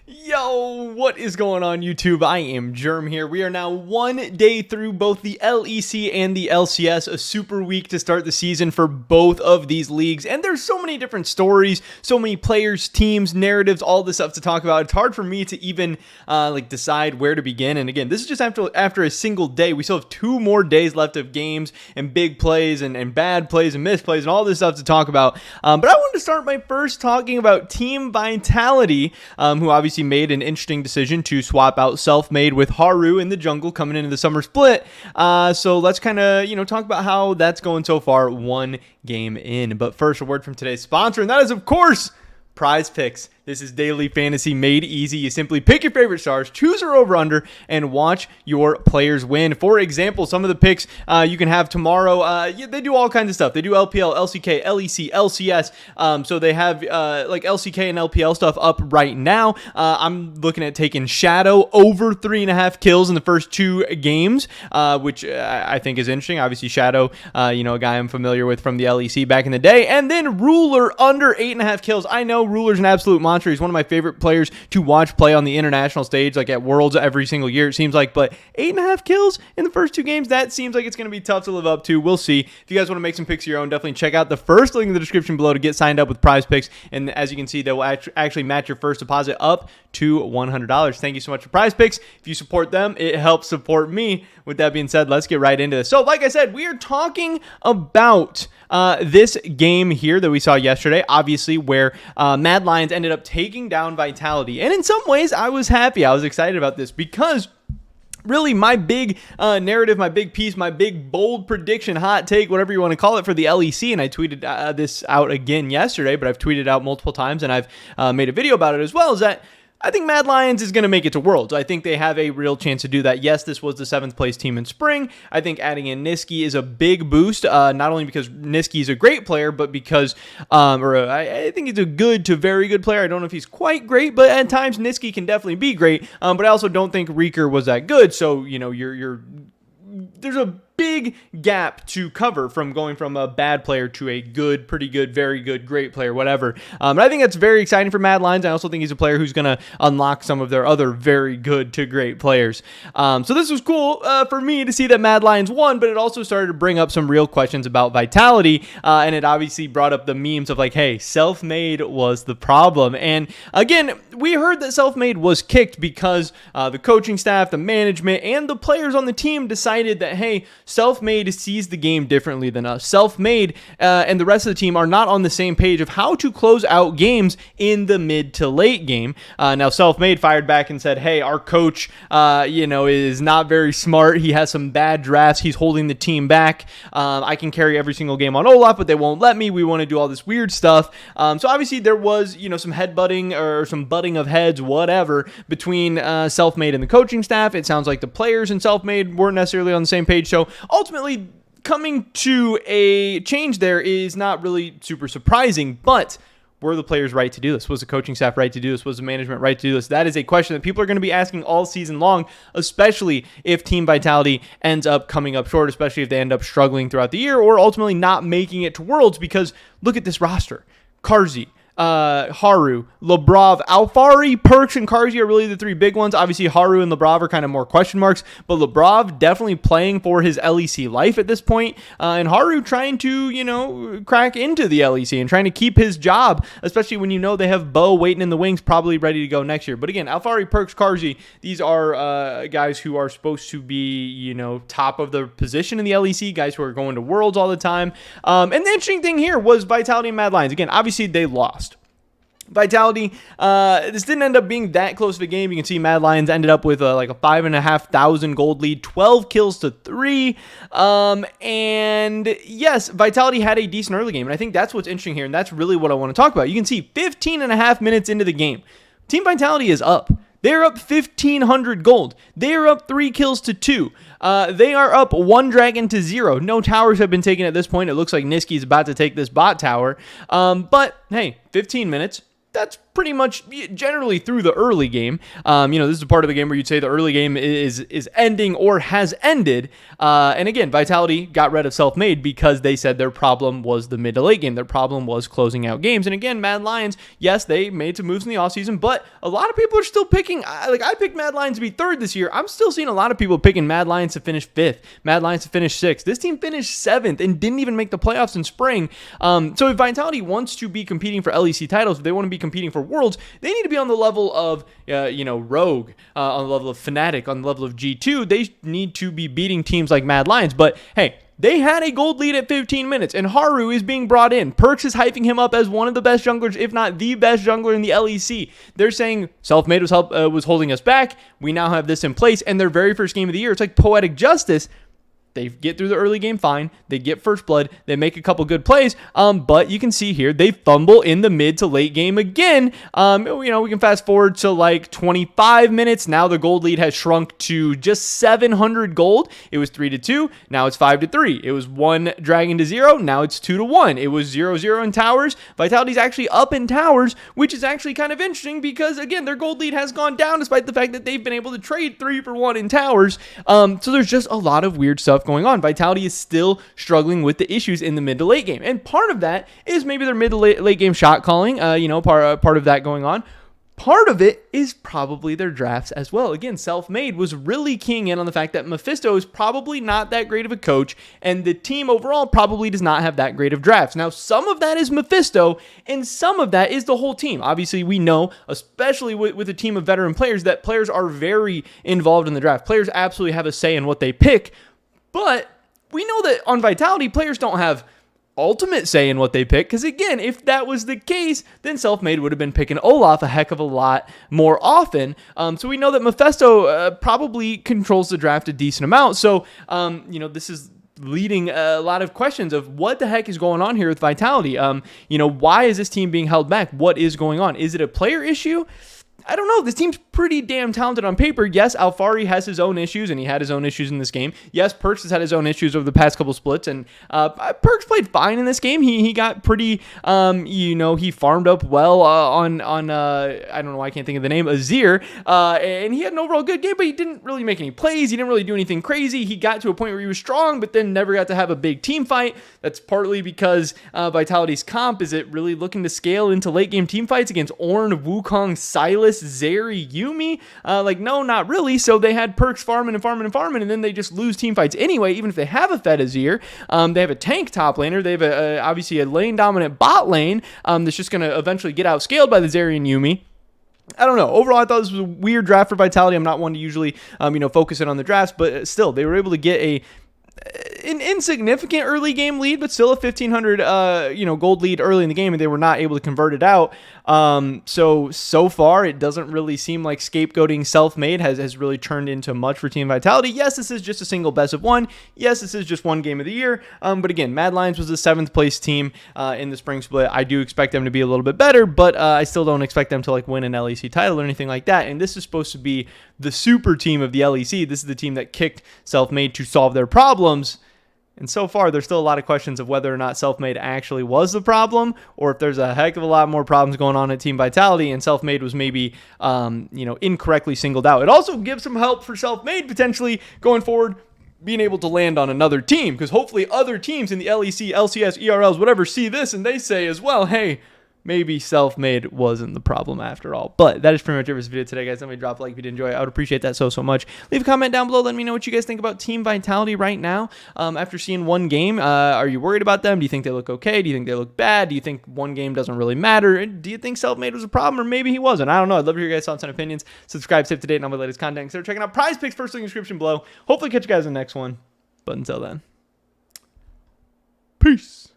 Yo, what is going on YouTube? I am Germ here. We are now 1 day through both the LEC and the LCS, a super week to start the season for both of these leagues. And there's so many different stories, so many players, teams, narratives, all this stuff to talk about. It's hard for me to even decide where to begin. And again, this is just after a single day. We still have 2 more days left of games and big plays and bad plays and misplays and all this stuff to talk about. But I wanted to start by first talking about Team Vitality, who obviously made an interesting decision to swap out Selfmade with Haru in the jungle coming into the summer split. So let's kind of, talk about how that's going so far, 1 game in. But first, a word from today's sponsor, and that is, of course, Prize Picks. This is daily fantasy made easy. You simply pick your favorite stars, choose your over-under, and watch your players win. For example, some of the picks you can have tomorrow, they do all kinds of stuff. They do LPL, LCK, LEC, LCS. So they have like LCK and LPL stuff up right now. I'm looking at taking Shadow over 3.5 kills in the first 2 games, which I think is interesting. Obviously, Shadow, a guy I'm familiar with from the LEC back in the day. And then Ruler under 8.5 kills. I know Ruler's an absolute monster. He's one of my favorite players to watch play on the international stage, like at Worlds every single year, it seems like. But 8.5 kills in the first 2 games, that seems like it's going to be tough to live up to. We'll see. If you guys want to make some picks of your own, definitely check out the first link in the description below to get signed up with Prize Picks. And as you can see, they will actually match your first deposit up to $100. Thank you so much for Prize Picks. If you support them, it helps support me. With that being said, let's get right into this. So, like I said, we are talking about this game here that we saw yesterday, obviously, where Mad Lions ended up taking down Vitality. And in some ways, I was happy. I was excited about this because really my big narrative, my big piece, my big bold prediction, hot take, whatever you want to call it for the LEC, and I tweeted this out again yesterday, but I've tweeted out multiple times and I've made a video about it as well, is that I think Mad Lions is going to make it to Worlds. I think they have a real chance to do that. Yes, this was the 7th place team in spring. I think adding in Niski is a big boost, not only because Niski is a great player, but because, I think he's a good to very good player. I don't know if he's quite great, but at times Niski can definitely be great. But I also don't think Reeker was that good. So, there's a big gap to cover from going from a bad player to a good, pretty good, very good, great player, whatever. But I think that's very exciting for Mad Lions. I also think he's a player who's going to unlock some of their other very good to great players. So this was cool for me to see that Mad Lions won, but it also started to bring up some real questions about Vitality, and it obviously brought up the memes of like, hey, Selfmade was the problem. And again, we heard that Selfmade was kicked because the coaching staff, the management, and the players on the team decided that, hey, Selfmade sees the game differently than us. Selfmade and the rest of the team are not on the same page of how to close out games in the mid to late game. Now, Selfmade fired back and said, hey, our coach, is not very smart. He has some bad drafts. He's holding the team back. I can carry every single game on Olaf, but they won't let me. We want to do all this weird stuff. So obviously there was, some headbutting or some butting of heads, whatever, between Selfmade and the coaching staff. It sounds like the players and Selfmade weren't necessarily on the same page. So ultimately, coming to a change there is not really super surprising, but were the players right to do this? Was the coaching staff right to do this? Was the management right to do this? That is a question that people are going to be asking all season long, especially if Team Vitality ends up coming up short, especially if they end up struggling throughout the year or ultimately not making it to Worlds, because look at this roster. Karzi, Haru, Labrov, Alfari, Perks, and Karzi are really the 3 big ones. Obviously, Haru and Labrov are kind of more question marks, but Labrov definitely playing for his LEC life at this point, and Haru trying to, crack into the LEC and trying to keep his job, especially when they have Bo waiting in the wings, probably ready to go next year. But again, Alfari, Perks, Karzi, these are guys who are supposed to be, top of their position in the LEC, guys who are going to Worlds all the time. And the interesting thing here was Vitality and Mad Lions. Again, obviously, they lost. Vitality, this didn't end up being that close of a game. You can see Mad Lions ended up with like a 5,500 gold lead, 12 kills to 3. And yes, Vitality had a decent early game. And I think that's what's interesting here. And that's really what I want to talk about. You can see 15.5 minutes into the game, Team Vitality is up. They're up 1,500 gold. They're up 3 kills to 2. They are up 1 dragon to 0. No towers have been taken at this point. It looks like Niski's about to take this bot tower. But hey, 15 minutes. That's pretty much generally through the early game. This is a part of the game where you'd say the early game is ending or has ended. And again, Vitality got rid of Selfmade because they said their problem was the mid to late game. Their problem was closing out games. And again, Mad Lions, yes, they made some moves in the offseason, but a lot of people are still picking, I picked Mad Lions to be third this year. I'm still seeing a lot of people picking Mad Lions to finish fifth, Mad Lions to finish sixth. This team finished seventh and didn't even make the playoffs in spring. So if Vitality wants to be competing for LEC titles, if they want to be competing for Worlds, they need to be on the level of, Rogue, on the level of Fnatic, on the level of G2. They need to be beating teams like Mad Lions. But hey, they had a gold lead at 15 minutes, and Haru is being brought in. Perks is hyping him up as one of the best junglers, if not the best jungler in the LEC. They're saying Selfmade was holding us back. We now have this in place, and their very first game of the year, it's like poetic justice. They get through the early game fine. They get first blood. They make a couple good plays. But you can see here, they fumble in the mid to late game again. We can fast forward to like 25 minutes. Now the gold lead has shrunk to just 700 gold. It was 3-2. Now it's 5-3. It was 1 dragon to 0. Now it's 2-1. It was 0-0 in towers. Vitality's actually up in towers, which is actually kind of interesting because, again, their gold lead has gone down despite the fact that they've been able to trade 3 for 1 in towers. So there's just a lot of weird stuff going on. Vitality is still struggling with the issues in the mid to late game, and part of that is maybe their mid to late game shot calling. Part of that going on. Part of it is probably their drafts as well. Again, Selfmade was really keying in on the fact that Mephisto is probably not that great of a coach, and the team overall probably does not have that great of drafts. Now, some of that is Mephisto, and some of that is the whole team. Obviously, we know, especially with a team of veteran players, that players are very involved in the draft. Players absolutely have a say in what they pick. But we know that on Vitality, players don't have ultimate say in what they pick, because again, if that was the case, then Selfmade would have been picking Olaf a heck of a lot more often. So we know that Mephisto probably controls the draft a decent amount. So, this is leading a lot of questions of what the heck is going on here with Vitality. Why is this team being held back? What is going on? Is it a player issue? I don't know. This team's pretty damn talented on paper. Yes, Alfari has his own issues, and he had his own issues in this game. Yes, Perks has had his own issues over the past couple splits, and Perks played fine in this game. He got pretty, he farmed up well on I don't know why I can't think of the name, Azir, and he had an overall good game, but he didn't really make any plays. He didn't really do anything crazy. He got to a point where he was strong, but then never got to have a big team fight. That's partly because Vitality's comp is it really looking to scale into late game team fights against Ornn, Wukong, Silas, Zeri, Yumi? No, not really. So they had Perks farming, and then they just lose team fights anyway, even if they have a Fed Azir. They have a tank top laner. They have obviously a lane dominant bot lane that's just going to eventually get outscaled by the Zeri and Yumi. I don't know. Overall, I thought this was a weird draft for Vitality. I'm not one to usually, focus in on the drafts, but still, they were able to get an insignificant early game lead, but still a 1,500, gold lead early in the game, and they were not able to convert it out. So far, it doesn't really seem like scapegoating Selfmade has really turned into much for Team Vitality. Yes, this is just a single best of 1. Yes, this is just one game of the year. But again, Mad Lions was the 7th place team in the spring split. I do expect them to be a little bit better, but I still don't expect them to win an LEC title or anything like that. And this is supposed to be the super team of the LEC. This is the team that kicked Selfmade to solve their problems. And so far, there's still a lot of questions of whether or not Selfmade actually was the problem, or if there's a heck of a lot more problems going on at Team Vitality, and Selfmade was maybe, incorrectly singled out. It also gives some help for Selfmade potentially going forward, being able to land on another team, because hopefully other teams in the LEC, LCS, ERLs, whatever, see this and they say as well, hey, maybe Selfmade wasn't the problem after all. But that is pretty much it for this video today, guys. Let me drop a like if you did enjoy it. I would appreciate that so much. Leave a comment down below. Let me know what you guys think about Team Vitality right now. After seeing one game, are you worried about them? Do you think they look okay? Do you think they look bad? Do you think one game doesn't really matter? Do you think Selfmade was a problem, or maybe he wasn't? I don't know. I'd love to hear your guys' thoughts and opinions. Subscribe, stay up to date on all my latest content. Consider checking out Prize Picks, first link in the description below. Hopefully catch you guys in the next one. But until then, peace.